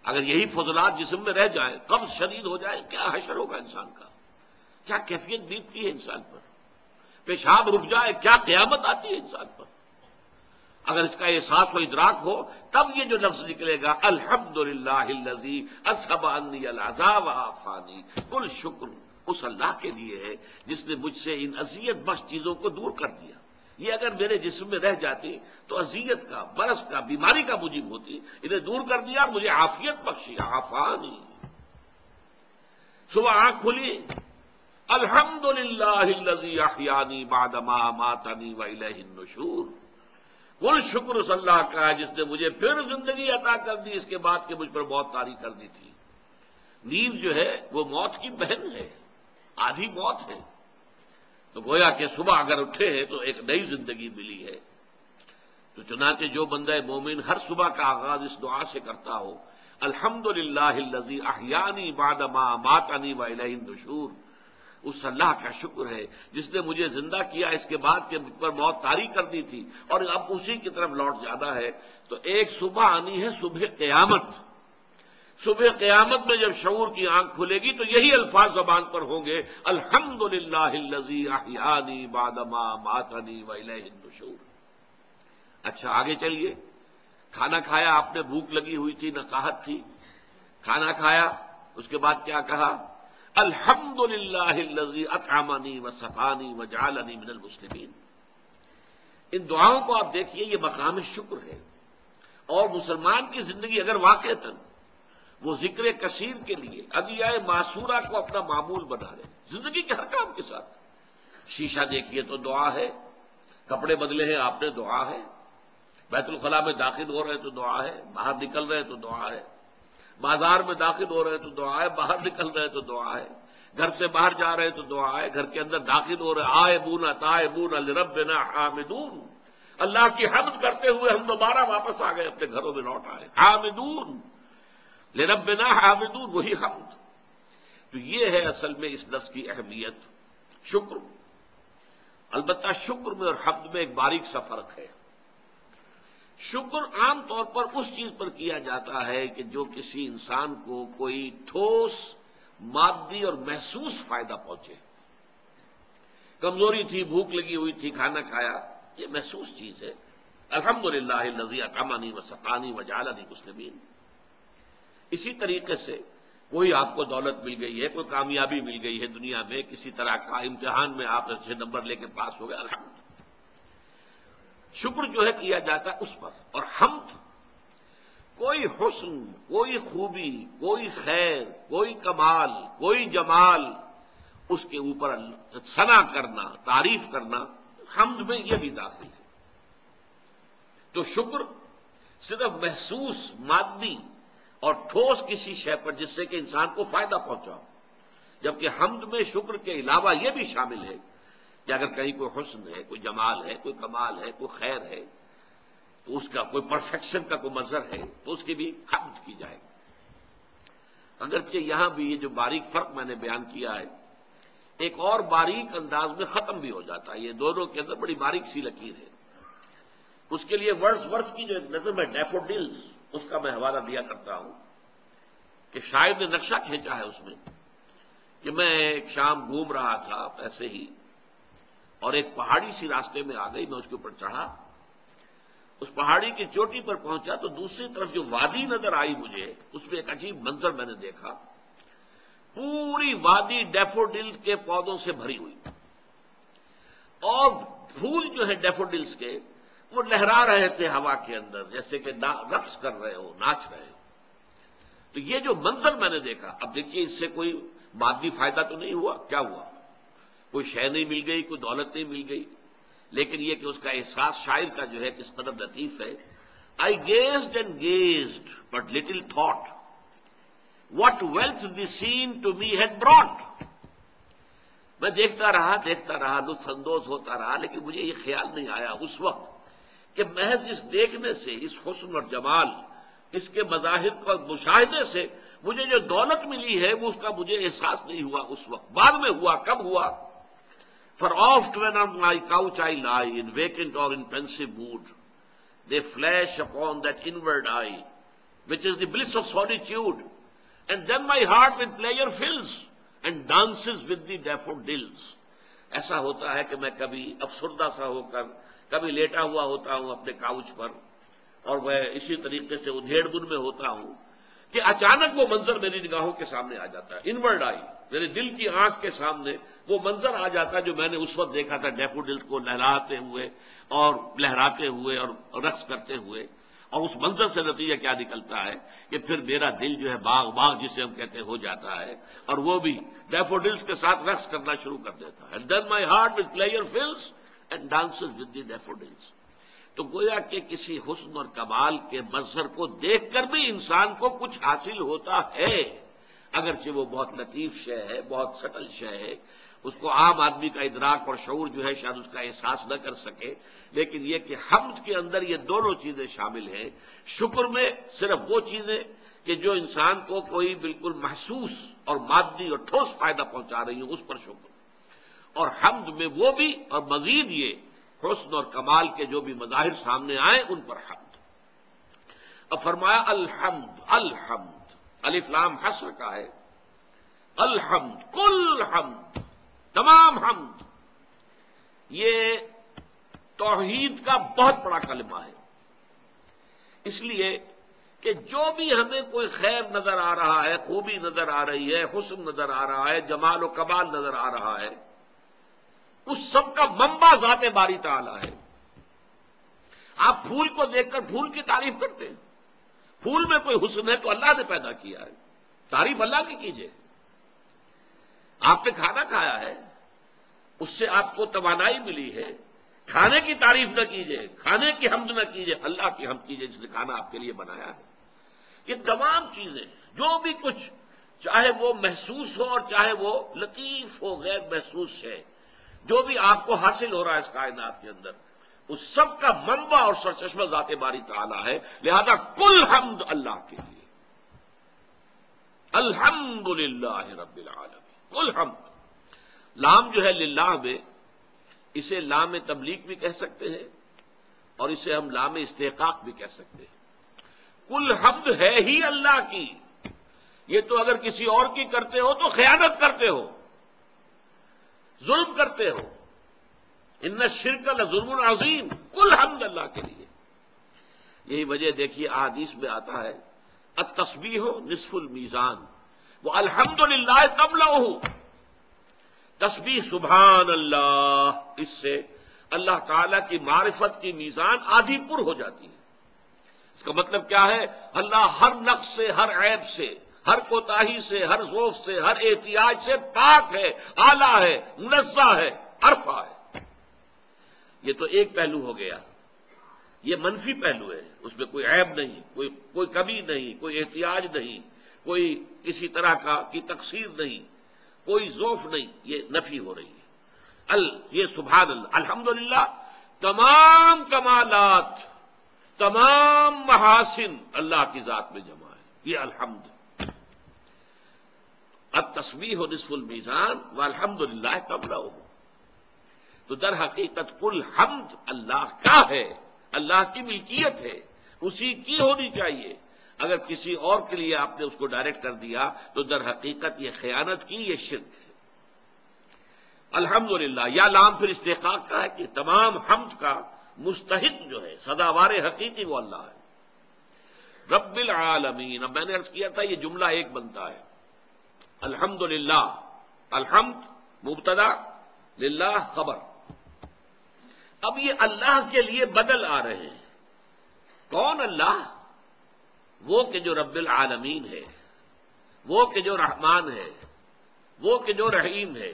Speaker 1: اگر یہی فضلات جسم میں رہ جائیں، قبض شدید ہو جائے، کیا حشر ہوگا انسان کا، کیا کیفیت بیتتی ہے انسان پر، پیشاب رک جائے کیا قیامت آتی ہے انسان پر۔ اگر اس کا احساس و ادراک ہو تب یہ جو لفظ نکلے گا الحمدللہ الذی اذھب عنی الاذی وعافانی، کل شکر اس اللہ کے لیے ہے جس نے مجھ سے ان اذیت بخش چیزوں کو دور کر دیا۔ یہ اگر میرے جسم میں رہ جاتی تو اذیت کا، برس کا، بیماری کا موجب ہوتی، انہیں دور کر دیا اور مجھے عافیت بخشی، عافانی۔ صبح آنکھ کھلی، الحمدللہ الذی احیانی بعد ما اماتنی والیہ النشور، کل شکر اس اللہ کا ہے جس نے مجھے پھر زندگی عطا کر دی اس کے بعد کہ مجھ پر موت طاری کر دی تھی۔ نیند جو ہے وہ موت کی بہن ہے، آدھی موت ہے، تو گویا کہ صبح اگر اٹھے ہیں تو ایک نئی زندگی ملی ہے۔ تو چنانچہ جو بندہ مومن ہر صبح کا آغاز اس دعا سے کرتا ہو، الحمدللہ الذی احیانی بعد ما اماتنی والیہ النشور، اس اللہ کا شکر ہے جس نے مجھے زندہ کیا اس کے بعد کہ مجھ پر موت طاری کر دی تھی اور اب اسی کی طرف لوٹ جانا ہے۔ تو ایک صبح آنی ہے، صبح قیامت۔ صبح قیامت میں جب شعور کی آنکھ کھلے گی تو یہی الفاظ زبان پر ہوں گے، الحمدللہ الذی احیانی بعد ما اماتنی والیہ النشور۔ اچھا آگے چلیے، کھانا کھایا آپ نے، بھوک لگی ہوئی تھی، نقاہت تھی، کھانا کھایا، اس کے بعد کیا کہا؟ الحمدللہ الذی اطعمنی وسقانی وجعلنی من المسلمین۔ ان دعاؤں کو آپ دیکھیے، یہ مقام شکر ہے۔ اور مسلمان کی زندگی اگر واقعتاً وہ ذکر کثیر کے لیے ادعیاء معصورہ کو اپنا معمول بنا لے زندگی کے ہر کام کے ساتھ، شیشہ دیکھیے تو دعا ہے، کپڑے بدلے ہیں آپ نے، دعا ہے، بیت الخلاء میں داخل ہو رہے ہیں تو دعا ہے، باہر نکل رہے ہیں تو دعا ہے، بازار میں داخل ہو رہے ہیں تو دعا ہے، باہر نکل رہے ہیں تو دعا ہے، گھر سے باہر جا رہے ہیں تو دعا ہے، گھر کے اندر داخل ہو رہے ہیں، آئبون تائبون لربنا حامدون، اللہ کی حمد کرتے ہوئے ہم دوبارہ واپس آ گئے، اپنے گھروں میں لوٹ آئے، حامدون لربنا حامدون، وہی حمد۔ تو یہ ہے اصل میں اس لفظ کی اہمیت، شکر۔ البتہ شکر میں اور حمد میں ایک باریک سا فرق ہے۔ شکر عام طور پر اس چیز پر کیا جاتا ہے کہ جو کسی انسان کو کوئی ٹھوس مادی اور محسوس فائدہ پہنچے۔ کمزوری تھی، بھوک لگی ہوئی تھی، کھانا کھایا، یہ محسوس چیز ہے۔ الحمدللہ الذی اطعمنی وسقانی وجعلنی مسلمین۔ اسی طریقے سے کوئی آپ کو دولت مل گئی ہے، کوئی کامیابی مل گئی ہے دنیا میں، کسی طرح کا امتحان میں آپ اچھے نمبر لے کے پاس ہو گئے، الحمد۔ شکر جو ہے کیا جاتا ہے اس پر۔ اور حمد کوئی حسن، کوئی خوبی، کوئی خیر، کوئی کمال، کوئی جمال، اس کے اوپر ثنا کرنا، تعریف کرنا، حمد میں یہ بھی داخل ہے۔ تو شکر صرف محسوس، مادی اور ٹھوس کسی شے پر جس سے کہ انسان کو فائدہ پہنچا، جبکہ حمد میں شکر کے علاوہ یہ بھی شامل ہے کہ اگر کہیں کوئی حسن ہے، کوئی جمال ہے، کوئی کمال ہے، کوئی خیر ہے، تو اس کا کوئی پرفیکشن کا کوئی مظہر ہے تو اس کی بھی حمد کی جائے گی۔ اگرچہ یہاں بھی یہ جو باریک فرق میں نے بیان کیا ہے ایک اور باریک انداز میں ختم بھی ہو جاتا ہے، یہ دونوں کے اندر بڑی باریک سی لکیر ہے۔ اس کے لیے ورڈز کی جو ایک نظم ہے ڈیفوڈلز، اس کا میں حوالہ دیا کرتا ہوں کہ شاعر نے نقشہ کھینچا ہے اس میں کہ میں ایک شام گھوم رہا تھا ایسے ہی، اور ایک پہاڑی سی راستے میں آ گئی، میں اس کے اوپر چڑھا، اس پہاڑی کی چوٹی پر پہنچا تو دوسری طرف جو وادی نظر آئی مجھے، اس میں ایک عجیب منظر میں نے دیکھا، پوری وادی ڈیفوڈلز کے پودوں سے بھری ہوئی، اور پھول جو ہے ڈیفوڈلز کے وہ لہرا رہے تھے ہوا کے اندر جیسے کہ رقص کر رہے ہو، ناچ رہے ہو۔ تو یہ جو منظر میں نے دیکھا، اب دیکھیے اس سے کوئی مادی فائدہ تو نہیں ہوا، کیا ہوا؟ کوئی شے نہیں مل گئی، کوئی دولت نہیں مل گئی، لیکن یہ کہ اس کا احساس شاعر کا جو ہے کس قدر لطیف ہے۔ I gazed and gazed, but little thought what wealth the scene to me had brought۔ میں دیکھتا رہا، لطف اندوز ہوتا رہا، لیکن مجھے یہ خیال نہیں آیا اس وقت کہ محض اس دیکھنے سے، اس حسن اور جمال، اس کے مظاہر کا مشاہدے سے مجھے جو دولت ملی ہے وہ اس کا مجھے احساس نہیں ہوا اس وقت، بعد میں ہوا۔ کب ہوا؟ For oft when on my couch I lie, in vacant or in pensive mood, they flash upon that inward eye, which is the bliss of solitude, and then my heart with pleasure fills, and dances with the daffodils۔ ایسا ہوتا ہے کہ میں کبھی افسردہ سا ہو کر کبھی لیٹا ہوا ہوتا ہوں اپنے کاؤچ پر، اور میں اسی طریقے سے ادھیڑ بن میں ہوتا ہوں کہ اچانک وہ منظر میری نگاہوں کے سامنے آ جاتا ہے، انورڈ آئی، میرے دل کی آنکھ کے سامنے وہ منظر آ جاتا ہے جو میں نے اس وقت دیکھا تھا ڈیفوڈلز کو لہراتے ہوئے اور لہراتے ہوئے اور رقص کرتے ہوئے۔ اور اس منظر سے نتیجہ کیا نکلتا ہے کہ پھر میرا دل جو ہے باغ جسے ہم کہتے ہیں ہو جاتا ہے، اور وہ بھی ڈیفوڈلز کے ساتھ رقص کرنا شروع کر دیتا ہے۔ And then my heart with pleasure fills and dances with the daffodils۔ تو گویا کہ کسی حسن اور کمال کے منظر کو دیکھ کر بھی انسان کو کچھ حاصل ہوتا ہے، اگرچہ وہ بہت لطیف شے ہے، بہت سٹل شے ہے، اس کو عام آدمی کا ادراک اور شعور جو ہے شاید اس کا احساس نہ کر سکے، لیکن یہ کہ حمد کے اندر یہ دونوں چیزیں شامل ہیں۔ شکر میں صرف وہ چیزیں کہ جو انسان کو کوئی بالکل محسوس اور مادی اور ٹھوس فائدہ پہنچا رہی ہوں، اس پر شکر، اور حمد میں وہ بھی، اور مزید یہ حسن اور کمال کے جو بھی مظاہر سامنے آئیں ان پر حمد۔ اب فرمایا الحمد، الحمد الف لام حسر کا ہے، الحمد، کل حمد، تمام حمد، یہ توحید کا بہت بڑا کلمہ ہے، اس لیے کہ جو بھی ہمیں کوئی خیر نظر آ رہا ہے، خوبی نظر آ رہی ہے، حسن نظر آ رہا ہے، جمال و کمال نظر آ رہا ہے، اس سب کا منبع ذات باری تعالی ہے۔ آپ پھول کو دیکھ کر پھول کی تعریف کرتے ہیں، پھول میں کوئی حسن ہے تو اللہ نے پیدا کیا ہے، تعریف اللہ کی کیجئے۔ آپ نے کھانا کھایا ہے، اس سے آپ کو توانائی ملی ہے، کھانے کی تعریف نہ کیجئے، کھانے کی حمد نہ کیجئے، اللہ کی حمد کیجئے جس نے کھانا آپ کے لیے بنایا ہے۔ یہ تمام چیزیں جو بھی کچھ، چاہے وہ محسوس ہو اور چاہے وہ لطیف ہو، غیر محسوس ہے، جو بھی آپ کو حاصل ہو رہا ہے اس کائنات کے اندر، اس سب کا منبع اور سرچشمہ ذات باری تعالی ہے، لہذا کل حمد اللہ کے لیے۔ الحمد للہ رب العالمین، کل حمد۔ لام جو ہے للہ میں، اسے لام تبلیغ بھی کہہ سکتے ہیں اور اسے ہم لام استحقاق بھی کہہ سکتے ہیں۔ کل حمد ہے ہی اللہ کی، یہ تو اگر کسی اور کی کرتے ہو تو خیانت کرتے ہو، ظلم کرتے ہو، ان الشرک لظلم عظیم، کل حمد اللہ کے لیے۔ یہی وجہ دیکھیے احادیث میں آتا ہے التسبیح نصف المیزان والحمدللہ تملأہ، تسبیح سبحان اللہ، اس سے اللہ تعالی کی معرفت کی میزان آدھی پر ہو جاتی ہے۔ اس کا مطلب کیا ہے؟ اللہ ہر نقص سے، ہر عیب سے، ہر کوتاہی سے، ہر ضعف سے، ہر احتیاج سے پاک ہے، اعلیٰ ہے، منزہ ہے، عرفہ ہے۔ یہ تو ایک پہلو ہو گیا، یہ منفی پہلو ہے، اس میں کوئی عیب نہیں، کوئی کمی نہیں، کوئی احتیاج نہیں، کوئی کسی طرح کی تقصیر نہیں، کوئی ضعف نہیں، یہ نفی ہو رہی ہے۔ یہ سبحان اللہ، الحمدللہ تمام کمالات، تمام محاسن اللہ کی ذات میں جمع ہے، یہ الحمد۔ التسبیح نصف المیزان والحمدللہ تملأہ، تو در حقیقت کل حمد اللہ کا ہے، اللہ کی ملکیت ہے، اسی کی ہونی چاہیے۔ اگر کسی اور کے لیے آپ نے اس کو ڈائریکٹ کر دیا تو در حقیقت یہ خیانت کی، یہ شرک ہے۔ الحمدللہ یا لام پھر استحقاق کا ہے کہ تمام حمد کا مستحق جو ہے، سزاوار حقیقی وہ اللہ ہے۔ رب العالمین، اب میں نے عرض کیا تھا یہ جملہ ایک بنتا ہے، الحمدللہ، الحمد مبتدا، للہ خبر۔ اب یہ اللہ کے لیے بدل آ رہے ہیں۔ کون اللہ؟ وہ کہ جو رب العالمین ہے، وہ کہ جو رحمان ہے، وہ کہ جو رحیم ہے،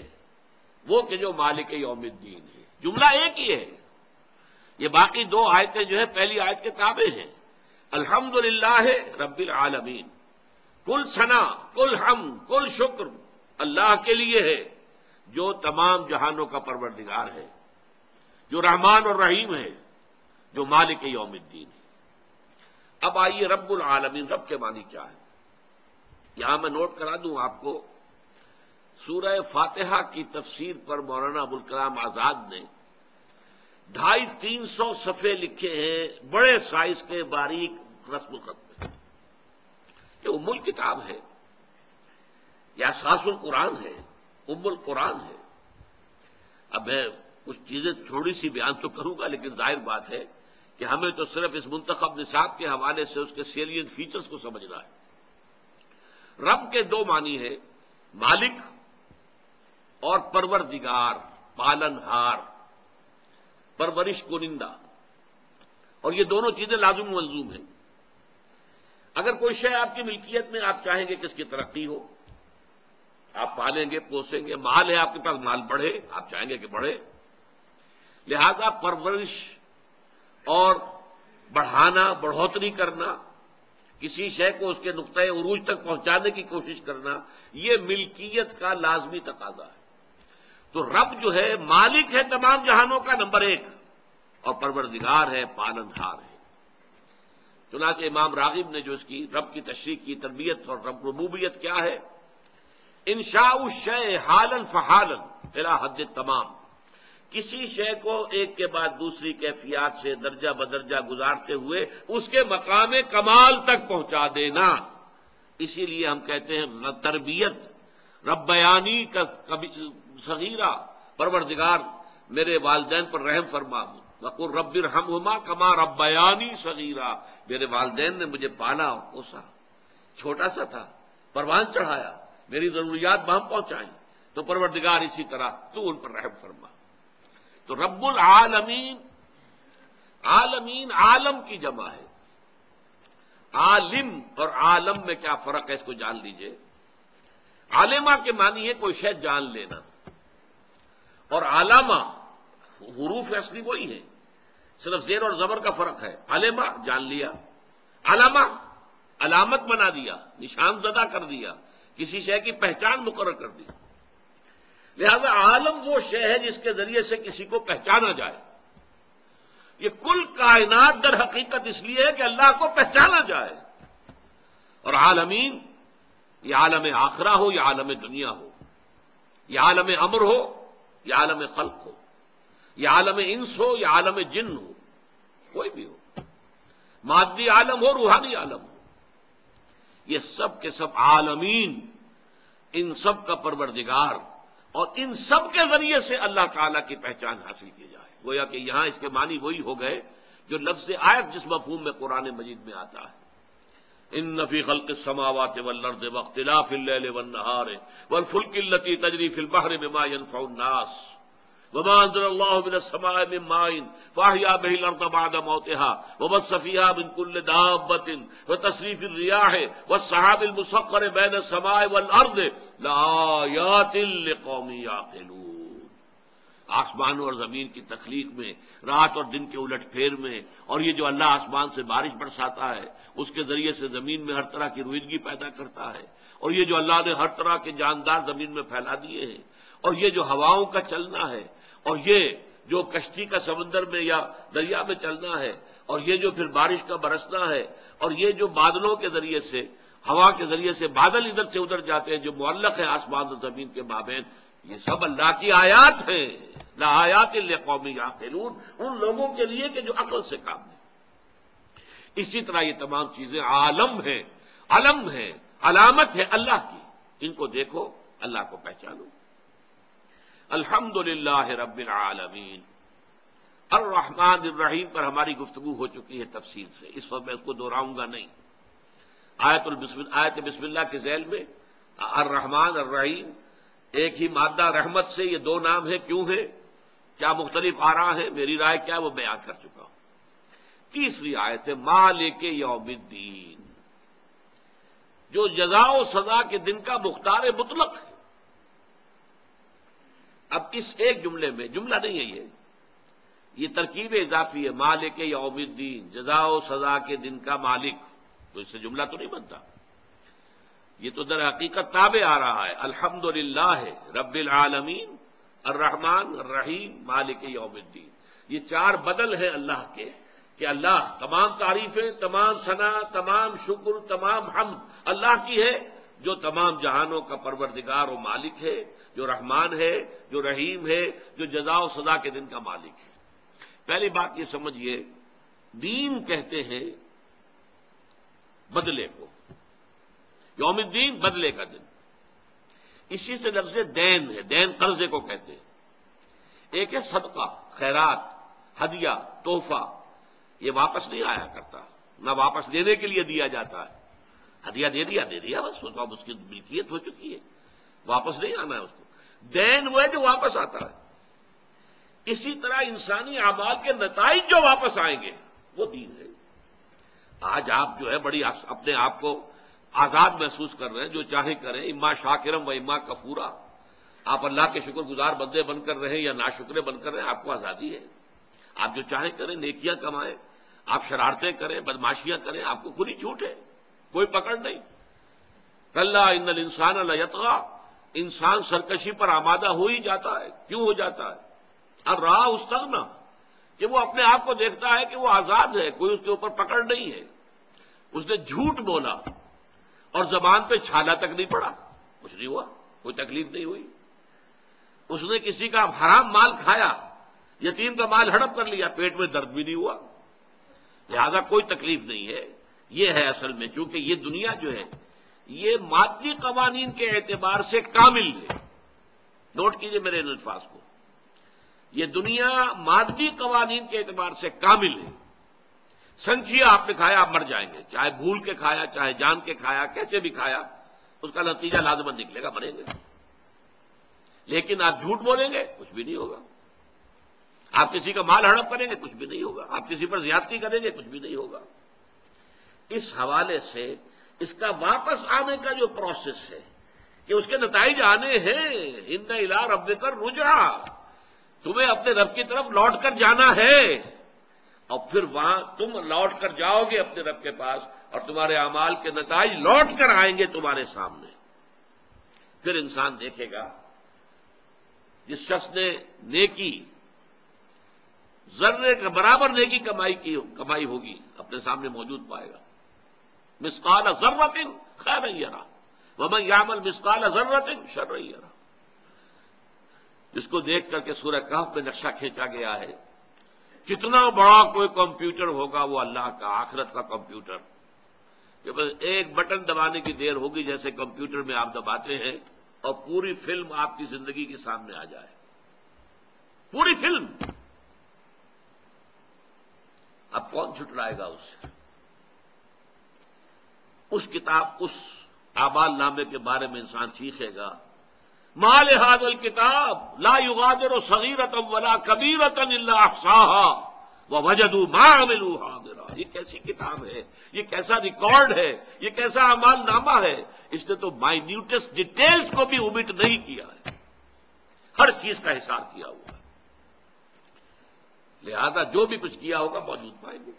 Speaker 1: وہ کہ جو مالک یوم الدین ہے۔ جملہ ایک ہی ہے، یہ باقی دو آیتیں جو ہے پہلی آیت کے تابع ہیں۔ الحمدللہ رب العالمین، کل ثنا، کل حمد، کل شکر اللہ کے لیے ہے جو تمام جہانوں کا پروردگار ہے، جو رحمان اور رحیم ہے، جو مالک یوم الدین ہے۔ اب آئیے رب العالمین، رب کے معنی کیا ہے؟ یہاں میں نوٹ کرا دوں آپ کو، سورہ فاتحہ کی تفسیر پر مولانا ابوالکلام آزاد نے 250-300 صفحے لکھے ہیں، بڑے سائز کے باریک رسم الخط میں۔ یہ ام الکتاب ہے، یا اساس القرآن ہے، ام القرآن ہے۔ اب میں کچھ چیزیں تھوڑی سی بیان تو کروں گا، لیکن ظاہر بات ہے کہ ہمیں تو صرف اس منتخب نصاب کے حوالے سے اس کے سیلینٹ فیچرز کو سمجھنا ہے۔ رب کے دو معنی ہیں، مالک اور پروردگار، پالن ہار، پرورش کنندہ، اور یہ دونوں چیزیں لازم و ملزوم ہیں۔ اگر کوئی شے آپ کی ملکیت میں، آپ چاہیں گے کہ اس کی ترقی ہو، آپ پالیں گے، پوسیں گے، مال ہے آپ کے پاس، مال بڑھے، آپ چاہیں گے کہ بڑھے، لہذا پرورش اور بڑھانا، بڑھوتری کرنا، کسی شے کو اس کے نقطۂ عروج تک پہنچانے کی کوشش کرنا، یہ ملکیت کا لازمی تقاضا ہے۔ تو رب جو ہے مالک ہے تمام جہانوں کا نمبر ایک، اور پروردگار ہے، پالن ہار ہے۔ چنانچہ امام راغب نے جو اس کی رب کی تشریح کی، تربیت اور رب ربوبیت کیا ہے، انشاء الشیء حالا فحالا الی حد تمام، کسی شے کو ایک کے بعد دوسری کیفیات سے درجہ بدرجہ گزارتے ہوئے اس کے مقام کمال تک پہنچا دینا۔ اسی لیے ہم کہتے ہیں تربیت، ربیانی کا صغیرہ، پروردگار میرے والدین پر رحم فرما، وقل رب ارحمہما کما ربیانی صغیرہ، میرے والدین نے مجھے پالا اور پوسا، چھوٹا سا تھا، پروان چڑھایا، میری ضروریات بہم پہنچائیں، تو پروردگار اسی طرح تو ان پر رحم فرما۔ تو رب العالمین، عالمین عالم کی جمع ہے۔ عالم اور عالم میں کیا فرق ہے اس کو جان لیجئے۔ عالمہ کے معنی ہے کوئی شے جان لینا، اور علامہ حروف اصلی وہی ہیں، صرف زیر اور زبر کا فرق ہے۔ علامہ جان لیا، علامہ علامت بنا دیا، نشان زدہ کر دیا، کسی شے کی پہچان مقرر کر دی۔ لہذا عالم وہ شے ہے جس کے ذریعے سے کسی کو پہچانا جائے۔ یہ کل کائنات در حقیقت اس لیے ہے کہ اللہ کو پہچانا جائے۔ اور عالمین، یہ عالم آخرہ ہو یا عالم دنیا ہو، یہ عالم امر ہو یا عالم خلق ہو، یہ عالم انس ہو یا عالم جن ہو، کوئی بھی ہو، مادی عالم ہو، روحانی عالم ہو، یہ سب کے سب عالمین، ان سب کا پروردگار، اور ان سب کے ذریعے سے اللہ تعالیٰ کی پہچان حاصل کی جائے۔ گویا کہ یہاں اس کے معنی وہی ہو گئے جو لفظ آیت جس مفہوم میں قرآن مجید میں آتا ہے، ان فی خلق السماوات والارض واختلاف اللیل والنہار والفلک التی تجری فی البحر بما ینفع الناس وما انزل اللہ من السماء من ماء فاحیا بہ الارض بعد موتها وبث فیہا من کل دابۃ وتصریف الریاح والسحاب المسخر بین السماء والارض لآیات لقوم یعقلون۔ آسمانوں اور زمین کی تخلیق میں، رات اور دن کے الٹ پھیر میں، اور یہ جو اللہ آسمان سے بارش برساتا ہے، اس کے ذریعے سے زمین میں ہر طرح کی رویدگی پیدا کرتا ہے، اور یہ جو اللہ نے ہر طرح کے جاندار زمین میں پھیلا دیے ہیں، اور یہ جو ہواؤں کا چلنا ہے، اور یہ جو کشتی کا سمندر میں یا دریا میں چلنا ہے، اور یہ جو پھر بارش کا برسنا ہے، اور یہ جو بادلوں کے ذریعے سے، ہوا کے ذریعے سے بادل ادھر سے ادھر جاتے ہیں، جو معلق ہے آسمان و زمین کے مابین، یہ سب اللہ کی آیات ہیں۔ لآیات لقوم یعقلون، ان لوگوں کے لیے کہ جو عقل سے کام لیں۔ اسی طرح یہ تمام چیزیں عالم ہیں، علم ہیں، علامت ہے اللہ کی، ان کو دیکھو، اللہ کو پہچانو۔ الحمدللہ رب العالمین۔ الرحمن الرحیم پر ہماری گفتگو ہو چکی ہے تفصیل سے، اس وقت میں اس کو دہراؤں گا نہیں۔ آیت بسم اللہ کے ذیل میں الرحمن الرحیم، ایک ہی مادہ رحمت سے یہ دو نام ہیں، کیوں ہیں، کیا مختلف آراء ہیں، میری رائے کیا وہ بیان کر چکا ہوں۔ تیسری آیت ہے مالک یوم الدین، جو جزا و سزا کے دن کا مختار مطلق ہے۔ اب اس ایک جملے میں، جملہ نہیں ہے یہ ترکیب اضافی ہے، مالک یوم الدین، جزا و سزا کے دن کا مالک، تو اس سے جملہ تو نہیں بنتا، یہ تو در حقیقت تابع آ رہا ہے۔ الحمدللہ رب العالمین، الرحمن الرحیم، مالک یوم الدین، یہ چار بدل ہیں اللہ کے، کہ اللہ، تمام تعریفیں، تمام ثنا، تمام شکر، تمام حمد اللہ کی ہے، جو تمام جہانوں کا پروردگار و مالک ہے، جو رحمان ہے، جو رحیم ہے، جو جزا و سزا کے دن کا مالک ہے۔ پہلی بات یہ سمجھیے، دین کہتے ہیں بدلے کو، یوم الدین بدلے کا دن، اسی سے لفظ دین ہے، دین قرضے کو کہتے ہیں۔ ایک ہے صدقہ، خیرات، ہدیہ، تحفہ، یہ واپس نہیں آیا کرتا، نہ واپس لینے کے لیے دیا جاتا ہے، ہدیہ دے دیا بس، وہ تو اب اس کی ملکیت ہو چکی ہے، واپس نہیں آنا ہے اس کو۔ دین وہ ہے جو واپس آتا ہے۔ اسی طرح انسانی اعمال کے نتائج جو واپس آئیں گے وہ دین ہے۔ آج آپ جو ہے بڑی اپنے آپ کو آزاد محسوس کر رہے ہیں، جو چاہیں کریں، اما شاکرم و اما کفورا، آپ اللہ کے شکر گزار بندے بن کر رہیں یا ناشکرے بن کر رہیں، آپ کو آزادی ہے، آپ جو چاہیں کریں، نیکیاں کمائیں، آپ شرارتیں کریں، بدماشیاں کریں، آپ کو کھلی چھوٹ ہے، کوئی پکڑ نہیں۔ کلا ان الانسان لیطغی، انسان سرکشی پر آمادہ ہو ہی جاتا ہے، کیوں ہو جاتا ہے؟ اب رہا استغنا، کہ وہ اپنے آپ کو دیکھتا ہے کہ وہ آزاد ہے، کوئی اس کے اوپر پکڑ نہیں ہے، اس نے جھوٹ بولا اور زبان پہ چھالا تک نہیں پڑا، کچھ نہیں ہوا، کوئی تکلیف نہیں ہوئی۔ اس نے کسی کا حرام مال کھایا، یتیم کا مال ہڑپ کر لیا، پیٹ میں درد بھی نہیں ہوا، لہذا کوئی تکلیف نہیں ہے۔ یہ ہے اصل میں، چونکہ یہ دنیا جو ہے یہ مادی قوانین کے اعتبار سے کامل ہے، نوٹ کیجئے میرے ان الفاظ کو، یہ دنیا مادی قوانین کے اعتبار سے کامل ہے۔ سنکھیا آپ نے کھایا، آپ مر جائیں گے، چاہے بھول کے کھایا، چاہے جان کے کھایا، کیسے بھی کھایا، اس کا نتیجہ لازمن نکلے گا، مریں گے۔ لیکن آپ جھوٹ بولیں گے، کچھ بھی نہیں ہوگا۔ آپ کسی کا مال ہڑپ کریں گے، کچھ بھی نہیں ہوگا۔ آپ کسی پر زیادتی کریں گے، کچھ بھی نہیں ہوگا۔ اس حوالے سے اس کا واپس آنے کا جو پروسیس ہے، کہ اس کے نتائج آنے ہیں، ان الی ربک الرجعی، تمہیں اپنے رب کی طرف لوٹ کر جانا ہے، اور پھر وہاں تم لوٹ کر جاؤ گے اپنے رب کے پاس، اور تمہارے اعمال کے نتائج لوٹ کر آئیں گے تمہارے سامنے۔ پھر انسان دیکھے گا، جس شخص نے نیکی ذرے کے برابر نیکی کمائی ہوگی، اپنے سامنے موجود پائے گا، مثقال ذرۃ خیرا یرا ومن یعمل مثقال ذرۃ شرا یرا، جس کو دیکھ کر کے سورہ کہف میں نقشہ کھینچا گیا ہے، کتنا بڑا کوئی کمپیوٹر ہوگا وہ اللہ کا، آخرت کا کمپیوٹر، کہ بس ایک بٹن دبانے کی دیر ہوگی، جیسے کمپیوٹر میں آپ دباتے ہیں اور پوری فلم آپ کی زندگی کے سامنے آ جائے، پوری فلم۔ اب کون چھٹلائے گا اس سے؟ اس کتاب، اس اعمال نامے کے بارے میں انسان سیکھے گا، ما لهذا الكتاب لا يغادر صغيرة ولا كبيرة الا احصاها ووجدوا ما عملوا حاضرا، یہ کیسی کتاب ہے، یہ کیسا ریکارڈ ہے، یہ کیسا اعمال نامہ ہے، اس نے تو مائنیوٹسٹ ڈیٹیلز کو بھی اومٹ نہیں کیا ہے، ہر چیز کا حساب کیا ہوا ہے، لہذا جو بھی کچھ کیا ہوگا موجود پائیں گے۔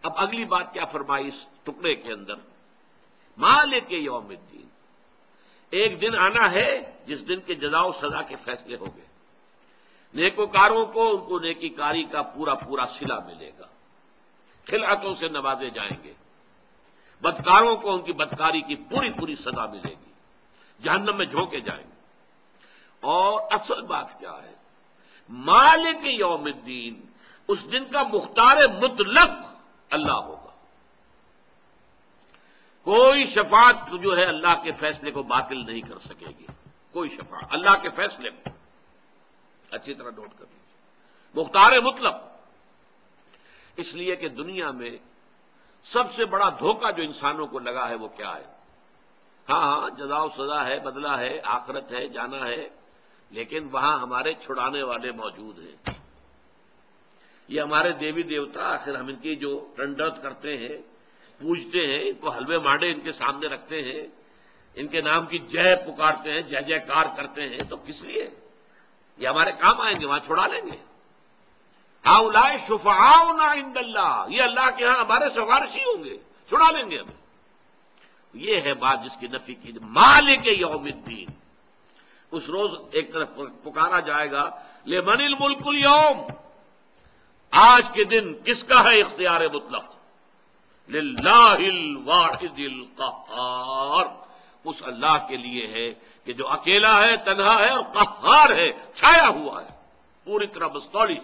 Speaker 1: اب اگلی بات کیا فرمائی اس ٹکڑے کے اندر، مالک یوم الدین، ایک دن آنا ہے جس دن کے جزا و سزا کے فیصلے ہوں گے۔ نیکوکاروں کو ان کو نیکی کاری کا پورا پورا صلہ ملے گا، خلعتوں سے نوازے جائیں گے، بدکاروں کو ان کی بدکاری کی پوری پوری سزا ملے گی، جہنم میں جھونکے جائیں گے۔ اور اصل بات کیا ہے؟ مالک یوم الدین، اس دن کا مختار مطلق اللہ ہوگا۔ کوئی شفاعت جو ہے اللہ کے فیصلے کو باطل نہیں کر سکے گی، کوئی شفاعت اللہ کے فیصلے کو، اچھی طرح نوٹ کر لیجیے، مختار مطلق۔ اس لیے کہ دنیا میں سب سے بڑا دھوکہ جو انسانوں کو لگا ہے وہ کیا ہے؟ ہاں جزا و سزا ہے، بدلہ ہے، آخرت ہے، جانا ہے، لیکن وہاں ہمارے چھڑانے والے موجود ہیں۔ یہ ہمارے دیوی دیوتا، آخر ہم ان کی جو ٹنڈرت کرتے ہیں، پوجتے ہیں، ان کو حلوے مانڈے ان کے سامنے رکھتے ہیں، ان کے نام کی جے پکارتے ہیں، جے جے کار کرتے ہیں، تو کس لیے؟ یہ ہمارے کام آئیں گے، وہاں چھڑا لیں گے۔ ہؤلاء شفعاؤنا عند اللہ، یہ اللہ کے ہاں ہمارے سفارشی ہوں گے، چھڑا لیں گے ہمیں۔ یہ ہے بات جس کی نفی کی، مالک یوم الدین۔ اس روز ایک طرف پکارا جائے گا لمن الملک اليوم، آج کے دن کس کا ہے اختیار مطلق؟ للہ الواحد القہار، اس اللہ کے لیے ہے کہ جو اکیلا ہے، تنہا ہے اور قہار ہے، چھایا ہوا ہے، پوری طرح مستولی۔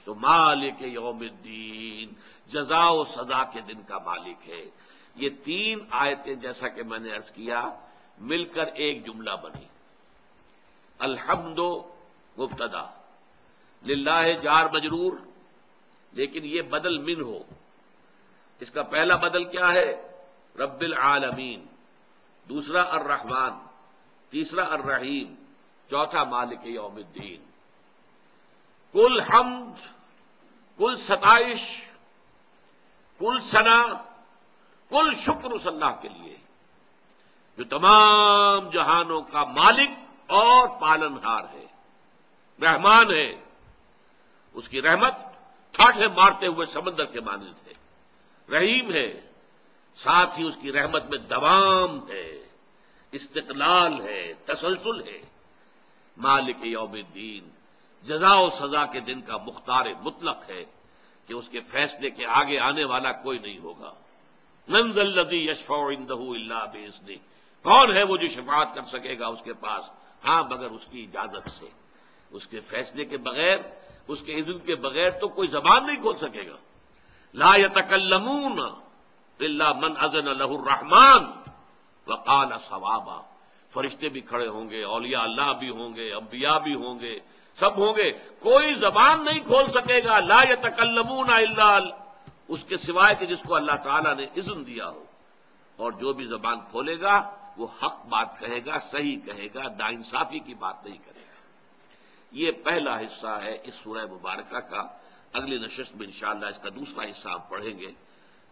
Speaker 1: تو مالک یوم الدین، جزا و سزا کے دن کا مالک ہے۔ یہ تین آیتیں جیسا کہ میں نے عرض کیا مل کر ایک جملہ بنی۔ الحمد مبتدا، للہ جار مجرور، لیکن یہ بدل من ہو۔ اس کا پہلا بدل کیا ہے؟ رب العالمین، دوسرا الرحمن، تیسرا الرحیم، چوتھا مالک یوم الدین۔ کل حمد، کل ستائش، کل ثنا، کل شکر اس اللہ کے لیے جو تمام جہانوں کا مالک اور پالنہار ہے، رحمان ہے۔ اس کی رحمت ٹھاٹھے مارتے ہوئے سمندر کے مانند ہے، رحیم ہے، ساتھ ہی اس کی رحمت میں دوام ہے، استقلال ہے، تسلسل ہے۔ مالک یوم الدین، جزا و سزا کے دن کا مختار مطلق ہے کہ اس کے فیصلے کے آگے آنے والا کوئی نہیں ہوگا۔ من ذا الذی یشفع عندہ الا باذنہ، کون ہے وہ جو شفاعت کر سکے گا اس کے پاس؟ ہاں مگر اس کی اجازت سے، اس کے فیصلے کے بغیر، اس کے اذن کے بغیر تو کوئی زبان نہیں کھول سکے گا۔ لا یتکلمون الا من اذن لہ الرحمن وقال صوابا، فرشتے بھی کھڑے ہوں گے، اولیاء اللہ بھی ہوں گے، انبیاء بھی ہوں گے، سب ہوں گے، کوئی زبان نہیں کھول سکے گا لا یتکلمون الا اس کے سوائے کہ جس کو اللہ تعالیٰ نے اذن دیا ہو، اور جو بھی زبان کھولے گا وہ حق بات کہے گا، صحیح کہے گا، ناانصافی کی بات نہیں کرے گا۔ یہ پہلا حصہ ہے اس سورہ مبارکہ کا۔ اگلی نشست میں انشاءاللہ اس کا دوسرا حصہ ہم پڑھیں گے۔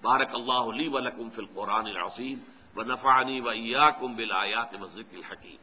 Speaker 1: بارک اللہ لی ولکم فی القرآن العظیم ونفعنی وإیاکم بالآیات والذکر الحکیم۔